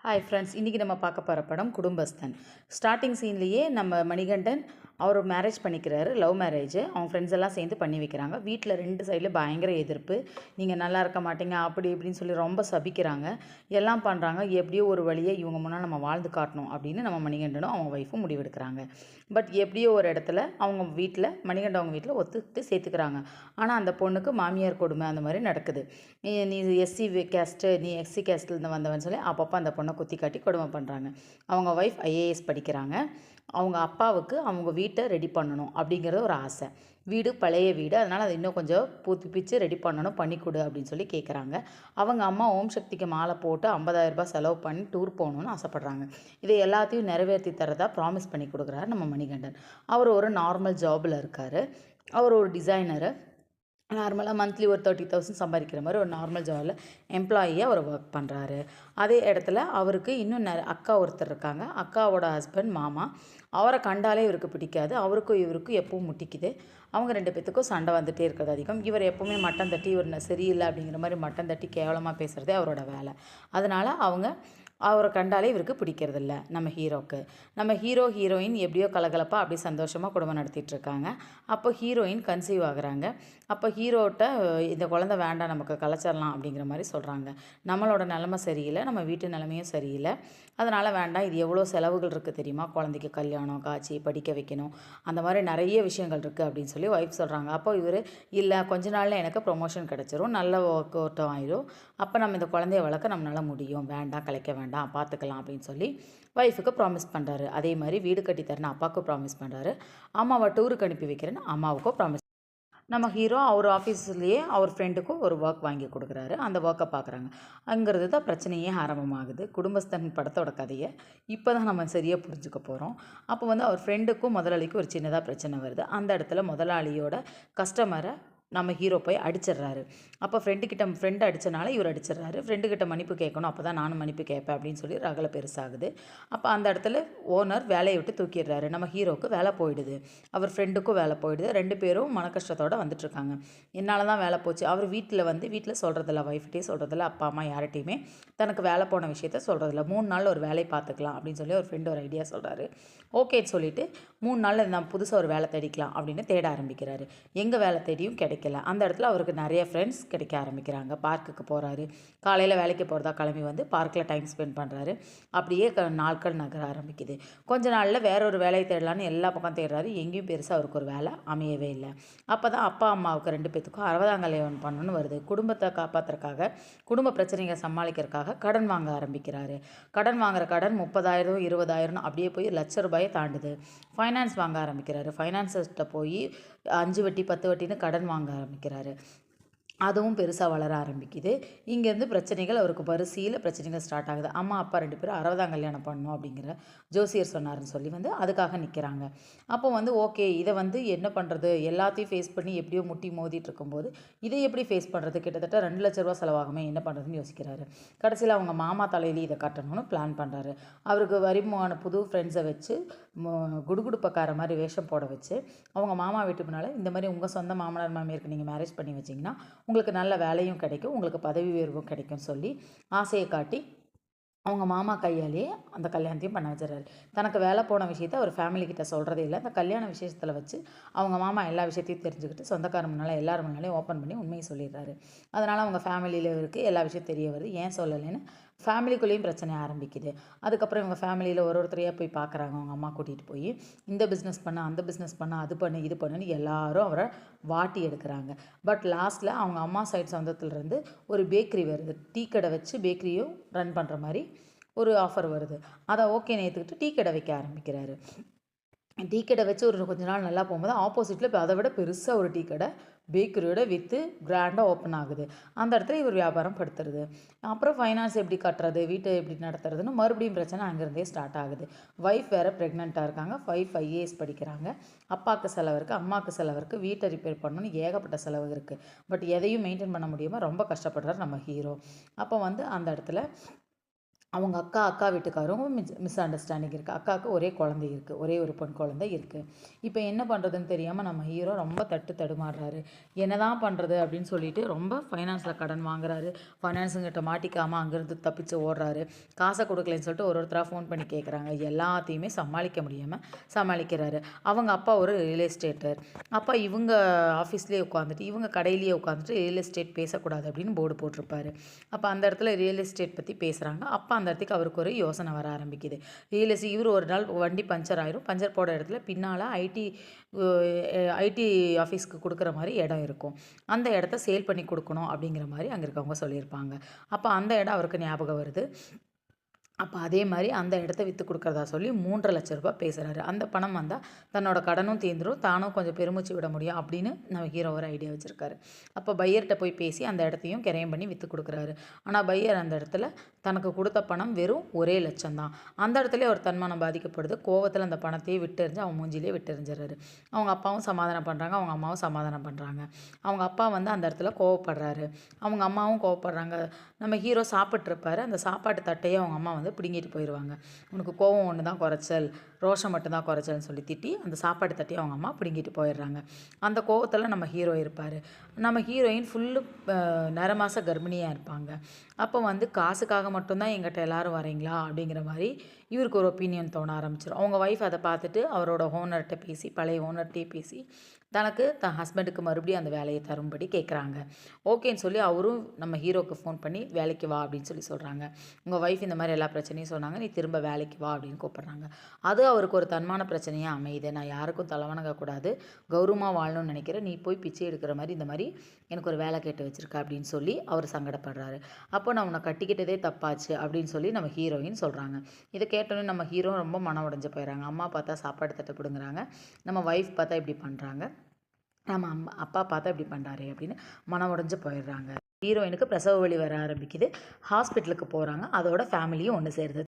Hi friends, இன்றைக்கி நம்ம பார்க்க போகிற படம் குடும்பஸ்தன். ஸ்டார்டிங் சீன்லேயே நம்ம மணிகண்டன் அவர் மேரேஜ் பண்ணிக்கிறாரு. Love marriage. அவங்க ஃப்ரெண்ட்ஸ் எல்லாம் சேர்ந்து பண்ணி வைக்கிறாங்க. வீட்டில் 2 சைடில் பயங்கர எதிர்ப்பு. நீங்கள் நல்லா இருக்க மாட்டீங்க அப்படி இப்படின்னு சொல்லி ரொம்ப சபிக்கிறாங்க. எல்லாம் பண்ணுறாங்க. எப்படியோ ஒரு வழியை இவங்க முன்னால் நம்ம வாழ்ந்து காட்டணும் அப்படின்னு நம்ம மணிகண்டனும் அவங்க ஒய்ஃபும் முடிவெடுக்கிறாங்க. பட் எப்படியோ ஒரு இடத்துல அவங்க வீட்டில் மணிகண்டன் அவங்க வீட்டில் ஒத்துக்கிட்டு சேர்த்துக்கிறாங்க. ஆனால் அந்த பொண்ணுக்கு மாமியார் கொடுமை அந்த மாதிரி நடக்குது. நீ எஸ்சி கேஸ்ட்டு, நீ எஸ்சி கேஸ்ட்லேருந்து வந்தவன் சொல்லி அப்பப்போ அந்த பொண்ணை குத்தி காட்டி கொடுமை பண்ணுறாங்க. அவங்க ஒய்ஃப் ஐஏஎஸ் படிக்கிறாங்க. அவங்க அப்பாவுக்கு அவங்க வீட்டை ரெடி பண்ணணும் அப்படிங்கிறது ஒரு ஆசை. வீடு பழைய வீடு, அதனால் அதை இன்னும் கொஞ்சம் புதுப்பிச்சு ரெடி பண்ணணும், பண்ணி கொடு அப்படின்னு சொல்லி கேட்குறாங்க. அவங்க அம்மா ஓம் சக்திக்கு மாலை போட்டு 50,000 ரூபாய் செலவு பண்ணி டூர் போகணுன்னு ஆசைப்பட்றாங்க. இதை எல்லாத்தையும் நிறைவேற்றி தரதா ப்ராமிஸ் பண்ணி கொடுக்குறாரு நம்ம மணிகண்டன். அவர் ஒரு நார்மல் ஜாபில் இருக்கார். அவர் ஒரு டிசைனரு. நார்மலாக மந்த்லி ஒரு 30,000 சம்பாதிக்கிற மாதிரி ஒரு நார்மல் ஜாபில் எம்ப்ளாயியாக அவர் ஒர்க் பண்ணுறாரு. அதே இடத்துல அவருக்கு இன்னும் அக்கா ஒருத்தர் இருக்காங்க. அக்காவோட ஹஸ்பண்ட் மாமா. அவரை கண்டாலே இவருக்கு பிடிக்காது. அவருக்கும் இவருக்கும் எப்பவும் முட்டிக்குது. அவங்க 2 பேத்துக்கும் சண்டை வந்துகிட்டே இருக்கிறது அதிகம். இவர் எப்போவுமே மட்டம் தட்டி இவர் சரியில்லை அப்படிங்கிற மாதிரி மட்டம் தட்டி கேவலமாக பேசுகிறதே அவரோட வேலை. அதனால் அவரை கண்டாலே இவருக்கு பிடிக்கிறதில்ல நம்ம ஹீரோவுக்கு. நம்ம ஹீரோயின் எப்படியோ கலகலப்பாக அப்படியே சந்தோஷமாக குடும்பம் நடத்திட்டு இருக்காங்க. அப்போ ஹீரோயின் கன்சீவ் ஆகுறாங்க. அப்போ ஹீரோட்ட இந்த குழந்தை வேண்டாம், நமக்கு கலைச்சிடலாம் அப்படிங்கிற மாதிரி சொல்கிறாங்க. நம்மளோட நிலமை சரியில்லை, நம்ம வீட்டு நிலைமையும் சரியில்லை, அதனால் வேண்டாம். இது எவ்வளோ செலவுகள் இருக்குது தெரியுமா, குழந்தைக்கு கல்யாணம் காய்ச்சி படிக்க வைக்கணும், அந்த மாதிரி நிறைய விஷயங்கள் இருக்குது அப்படின்னு சொல்லி ஒய்ஃப் சொல்கிறாங்க. அப்போ இவர் இல்லை, கொஞ்ச நாளில் எனக்கு ப்ரொமோஷன் கிடச்சிரும், நல்ல ஒர்க் அவுட்டும் ஆயிடும், அப்போ நம்ம இந்த குழந்தைய வளர்க்க நம்மளால் முடியும், வேண்டாம் கலைக்க வேண்டாம், பார்த்துக்கலாம் அப்படின்னு சொல்லி ஒய்ஃபுக்கு ப்ராமிஸ் பண்ணுறாரு. அதே மாதிரி வீடு கட்டி தரேன்னு அப்பாவுக்கு ப்ராமிஸ் பண்ணுறாரு. அம்மாவை டூருக்கு அனுப்பி வைக்கிறேன்னு அம்மாவுக்கும் ப்ராமிஸ். நம்ம ஹீரோ அவர் ஆஃபீஸ்லேயே அவர் ஃப்ரெண்டுக்கும் ஒரு ஒர்க் வாங்கி கொடுக்குறாரு. அந்த ஒர்க்கை பார்க்குறாங்க. அங்கிறது தான் பிரச்சனையே ஆரம்பமாகுது. குடும்பஸ்தன் படத்தோட கதையை இப்போ தான் நம்ம சரியாக புரிஞ்சுக்க போகிறோம். அப்போ அவர் ஃப்ரெண்டுக்கும் முதலாளிக்கும் ஒரு சின்னதாக பிரச்சனை வருது. அந்த இடத்துல முதலாளியோட கஸ்டமரை நம்ம ஹீரோ போய் அடிச்சிடுறாரு. அப்போ ஃப்ரெண்டு அடித்தனால இவர் அடிச்சிடுறாரு. ஃப்ரெண்டுக்கிட்ட மன்னிப்பு கேட்கணும், அப்போ தான் நானும் மன்னிப்பு கேட்பேன் அப்படின்னு சொல்லி ரகலை பெருசாகுது. அப்போ அந்த இடத்துல ஓனர் வேலையை விட்டு தூக்கிடுறாரு. நம்ம ஹீரோவுக்கு வேலை போயிடுது, அவர் ஃப்ரெண்டுக்கும் வேலை போயிடுது. 2 பேரும் மன கஷ்டத்தோடு வந்துட்டுருக்காங்க. என்னால் தான் வேலை போச்சு. அவர் வீட்டில் சொல்கிறதில்ல, ஒய்ஃப்கிட்டே சொல்கிறதில்ல, அப்பா அம்மா யார்கிட்டையுமே தனக்கு வேலை போன விஷயத்த சொல்கிறதில்ல. 3 நாள் ஒரு வேலை பார்த்துக்கலாம் அப்படின்னு சொல்லி ஒரு ஃப்ரெண்டு ஒரு ஐடியா சொல்கிறாரு. ஓகேன்னு சொல்லிவிட்டு 3 நாளில் நான் புதுசாக ஒரு வேலை தேடிக்கலாம் அப்படின்னு தேட ஆரம்பிக்கிறாரு. எங்கே வேலை தேடியும் கிடைக்கல. அந்த இடத்துல அவருக்கு நிறைய ஃப்ரெண்ட்ஸ் கிடைக்க ஆரம்பிக்கிறாங்க. பார்க்குக்கு போகிறாரு. காலையில் வேலைக்கு போகிறதா கிளம்பி வந்து பார்க்கில் டைம் ஸ்பெண்ட் பண்ணுறாரு. அப்படியே நாட்கள் நகர ஆரம்பிக்குது. கொஞ்ச நாளில் வேற ஒரு வேலையை தேடலான்னு எல்லா பக்கம் தேடுறாரு. எங்கேயும் பெருசாக அவருக்கு ஒரு வேலை அமையவே இல்லை. அப்போ தான் அப்பா அம்மாவுக்கு 2 பேத்துக்கும் 60ஆம் கல்யாணம் பண்ணணும்னு வருது. குடும்பத்தை காப்பாற்றுறதுக்காக, குடும்ப பிரச்சனைகளை சமாளிக்கிறதுக்காக கடன் வாங்க ஆரம்பிக்கிறாரு. கடன் வாங்குற கடன் 30,000 20,000 அப்படியே போய் ₹1,00,000 தாண்டுது. ஃபைனான்ஸ் வாங்க ஆரம்பிக்கிறாரு. ஃபைனான்ஸர்கிட்ட போய் 5 வட்டி 10 வட்டின்னு கடன் வாங்க ஆரம்பிக்கிறாரு. அதுவும் பெருசாக வளர ஆரம்பிக்குது. இங்கேருந்து பிரச்சனைகள், அவருக்கு வரிசையில் பிரச்சனைகள் ஸ்டார்ட் ஆகுது. அம்மா அப்பா 2 பேரும் 60ஆம் கல்யாணம் பண்ணணும் அப்படிங்கிற ஜோசியர் சொன்னார்னு சொல்லி அதுக்காக நிற்கிறாங்க. அப்போ ஓகே, இதை என்ன பண்ணுறது, எல்லாத்தையும் ஃபேஸ் பண்ணி எப்படியோ முட்டி மோதிட்டு இருக்கும்போது இதை எப்படி ஃபேஸ் பண்ணுறது, கிட்டத்தட்ட ₹2,00,000 செலவாகுமே, என்ன பண்ணுறதுன்னு யோசிக்கிறாரு. கடைசியில் அவங்க மாமா தலையிலே இதை கட்டணும்னு பிளான் பண்ணுறாரு. அவருக்கு வரிமான புது ஃப்ரெண்ட்ஸை வச்சு குடுகுடுப்பக்கார மாதிரி வேஷம் போட வச்சு அவங்க மாமா வீட்டு முன்னால் இந்த மாதிரி உங்கள் சொந்த மாமனார் மாமியாருக்கு நீங்கள் மேரேஜ் பண்ணி வச்சிங்கன்னா உங்களுக்கு நல்ல வேலையும் கிடைக்கும், உங்களுக்கு பதவி உயர்வும் கிடைக்கும்னு சொல்லி ஆசையை காட்டி அவங்க மாமா கையாலேயே அந்த கல்யாணத்தையும் பண்ண வச்சிடறாரு. தனக்கு வேலை போன விஷயத்த அவர் ஃபேமிலிக்கிட்ட சொல்கிறதே இல்லை. அந்த கல்யாண விஷயத்தில் வச்சு அவங்க மாமா எல்லா விஷயத்தையும் தெரிஞ்சுக்கிட்டு சொந்தக்கார முன்னால் எல்லாரும் முன்னாலையும் ஓப்பன் பண்ணி உண்மையை சொல்லிடுறாரு. அதனால் அவங்க ஃபேமிலியில் இருக்குது எல்லா விஷயம் தெரிய வருது. ஏன் சொல்லலைன்னு ஃபேமிலிக்குள்ளேயும் பிரச்சனை ஆரம்பிக்குது. அதுக்கப்புறம் இவங்க ஃபேமிலியில் ஒருத்தரையாக போய் பார்க்குறாங்க. அவங்க அம்மா கூட்டிகிட்டு போய் இந்த பிஸ்னஸ் பண்ண, அந்த பிஸ்னஸ் பண்ண, அது பண்ணு இது பண்ணுன்னு எல்லாரும் அவரை வாட்டி எடுக்கிறாங்க. பட் லாஸ்ட்டில் அவங்க அம்மா சைட் சொந்தத்துலேருந்து ஒரு பேக்கரி வருது. டீ கடை வச்சு பேக்கரியும் ரன் பண்ணுற மாதிரி ஒரு ஆஃபர் வருது. அதை ஓகேன்னு ஏற்றுக்கிட்டு டீ கடை வைக்க ஆரம்பிக்கிறாரு. டீ கடை வச்சு ஒரு கொஞ்ச நாள் நல்லா போகும்போது ஆப்போசிட்டில் இப்போ அதை விட பெருசாக ஒரு டீ கடை பேக்கரியோட விற்று கிராண்டாக ஓப்பன் ஆகுது. அந்த இடத்துல இவர் வியாபாரம் படுத்துறது. அப்புறம் ஃபைனான்ஸ் எப்படி கட்டுறது, வீட்டை எப்படி நடத்துறதுன்னு மறுபடியும் பிரச்சனை அங்கேருந்தே ஸ்டார்ட் ஆகுது. ஒய்ஃப் வேறு ப்ரெக்னெண்ட்டாக இருக்காங்க. ஒய்ஃப் ஐஏஎஸ் படிக்கிறாங்க. அப்பாவுக்கு செலவு இருக்குது, அம்மாவுக்கு செலவு இருக்குது, வீட்டை ரிப்பேர் பண்ணணும்னு ஏகப்பட்ட செலவு இருக்குது. பட் எதையும் மெயின்டைன் பண்ண முடியாமல் ரொம்ப கஷ்டப்படுறாரு நம்ம ஹீரோ. அப்போ அந்த இடத்துல அவங்க அக்கா வீட்டுக்காரும் மிஸ் அண்டர்ஸ்டாண்டிங் இருக்குது. அக்காவுக்கு ஒரே குழந்தை இருக்குது, ஒரே ஒரு பெண் குழந்தை இருக்குது. இப்போ என்ன பண்ணுறதுன்னு தெரியாமல் நம்ம ஹீரோ ரொம்ப தடுமாறுறாரு. என்ன தான் பண்ணுறது அப்படின்னு சொல்லிட்டு ரொம்ப ஃபைனான்ஸில் கடன் வாங்குறாரு. ஃபைனான்ஸுங்கிட்ட மாட்டிக்காமல் அங்கேருந்து தப்பிச்சு ஓடுறாரு. காசை கொடுக்கலன்னு சொல்லிட்டு ஒருத்தராக ஃபோன் பண்ணி கேட்குறாங்க. எல்லாத்தையுமே சமாளிக்க முடியாமல் சமாளிக்கிறாரு. அவங்க அப்பா ஒரு ரியல் எஸ்டேட்டர். அப்பா இவங்க ஆஃபீஸ்லேயே உட்காந்துட்டு இவங்க கடையிலேயே உட்காந்துட்டு ரியல் எஸ்டேட் பேசக்கூடாது அப்படின்னு போர்டு போட்டிருப்பாரு. அப்போ அந்த இடத்துல ரியல் எஸ்டேட் பற்றி பேசுகிறாங்க. அப்போ அந்த இடத்துக்கு அவருக்கு ஒரு யோசனை வர ஆரம்பிக்குது. ரியல் எஸ்டேட் இவர் ஒரு நாள் வண்டி பஞ்சர் ஆயிரும். பஞ்சர் போட இடத்துல பின்னால் ஐடி ஆஃபீஸ்க்கு கொடுக்குற மாதிரி இடம் இருக்கும். அந்த இடத்த சேல் பண்ணி கொடுக்கணும் அப்படிங்கிற மாதிரி அங்கே இருக்கவங்க சொல்லியிருப்பாங்க. அப்போ அந்த இடம் அவருக்கு ஞாபகம் வருது. அப்போ அதே மாதிரி அந்த இடத்த விற்று கொடுக்குறதா சொல்லி 3,50,000 ரூபாய் பேசுகிறாரு. அந்த பணம் வந்தால் தன்னோட கடனும் தீர்ந்துடும், தானும் கொஞ்சம் பெருமூச்சு விட முடியும் அப்படின்னு நம்ம ஹீரோ ஒரு ஐடியா வச்சுருக்காரு. அப்போ பையர்கிட்ட போய் பேசி அந்த இடத்தையும் கிரயம் பண்ணி விற்று கொடுக்குறாரு. ஆனால் பையர் அந்த இடத்துல தனக்கு கொடுத்த பணம் வெறும் 1,00,000 தான். அந்த இடத்துல ஒரு தன்மானம் பாதிக்கப்படுது. கோவத்தில் அந்த பணத்தையே விட்டெறிஞ்சு அவன் மூஞ்சிலே விட்டெறிஞ்சிடறாரு. அவங்க அப்பாவும் சமாதானம் பண்ணுறாங்க, அவங்க அம்மாவும் சமாதானம் பண்ணுறாங்க. அவங்க அப்பா வந்து அந்த இடத்துல கோவப்படுறாரு, அவங்க அம்மாவும் கோவப்படுறாங்க. நம்ம ஹீரோ சாப்பிட்ருப்பாரு. அந்த சாப்பாட்டு தட்டையே அவங்க அம்மா வந்து பிடுங்கிட்டு போயிடுவாங்க. உனக்கு கோவம் ஒன்று தான் குறைச்சல், ரோஷம் மட்டும்தான் குறைச்சல்னு சொல்லி திட்டி அந்த சாப்பாட்டு தட்டையை அவங்க அம்மா பிடுங்கிட்டு போயிடுறாங்க. அந்த கோவத்தில் நம்ம ஹீரோ இருப்பார். நம்ம ஹீரோயின் ஃபுல்லு நிறமாச கர்ப்பிணியாக இருப்பாங்க. அப்போ வந்து காசுக்காக மட்டும்தான் எங்கிட்ட எல்லோரும் வரீங்களா அப்படிங்கிற மாதிரி இவருக்கு ஒரு ஒப்பீனியன் தோண ஆரம்பிச்சிடும். அவங்க ஒய்ஃப் அதை பார்த்துட்டு அவரோட ஓனர்கிட்ட பேசி, பழைய ஓனர்கிட்டே பேசி தனக்கு தன் ஹஸ்பண்டுக்கு மறுபடியும் அந்த வேலையை தரும்படி கேட்குறாங்க. ஓகேன்னு சொல்லி அவரும் நம்ம ஹீரோவுக்கு ஃபோன் பண்ணி வேலைக்கு வா அப்படின்னு சொல்லி சொல்கிறாங்க. உங்கள் ஒய்ஃப் இந்த மாதிரி எல்லா பிரச்சனையும் சொன்னாங்க, நீ திரும்ப வேலைக்கு வா அப்படின்னு கூப்பிட்றாங்க. அது அவருக்கு ஒரு தன்மான பிரச்சனையாக அமையுது. நான் யாருக்கும் தலைவணங்கக்கூடாது, கௌரவமாக வாழணும்னு நினைக்கிறேன், நீ போய் பிச்சை எடுக்கிற மாதிரி இந்த மாதிரி எனக்கு ஒரு வேலை கேட்டு வச்சுருக்க அப்படின்னு சொல்லி அவர் சங்கடப்படுறாரு. அப்போ நான் உன்னை கட்டிக்கிட்டதே தப்பாச்சு அப்படின்னு சொல்லி நம்ம ஹீரோயின் சொல்கிறாங்க. இதை கேட்டோன்னே நம்ம ஹீரோ ரொம்ப மனம் உடைஞ்சு போயிடறாங்க. அம்மா பார்த்தா சாப்பாடு தட்டை பிடுங்குறாங்க, நம்ம ஒய்ஃப் பார்த்தா இப்படி பண்ணுறாங்க, நம்ம அப்பா பார்த்தா இப்படி பண்ணுறாரு அப்படின்னு மனம் உடைஞ்சு போயிடுறாங்க. ஹீரோயினுக்கு பிரசவ வலி வர ஆரம்பிக்குது. ஹாஸ்பிட்டலுக்கு போகிறாங்க. அதோட ஃபேமிலியும் ஒன்று சேருது.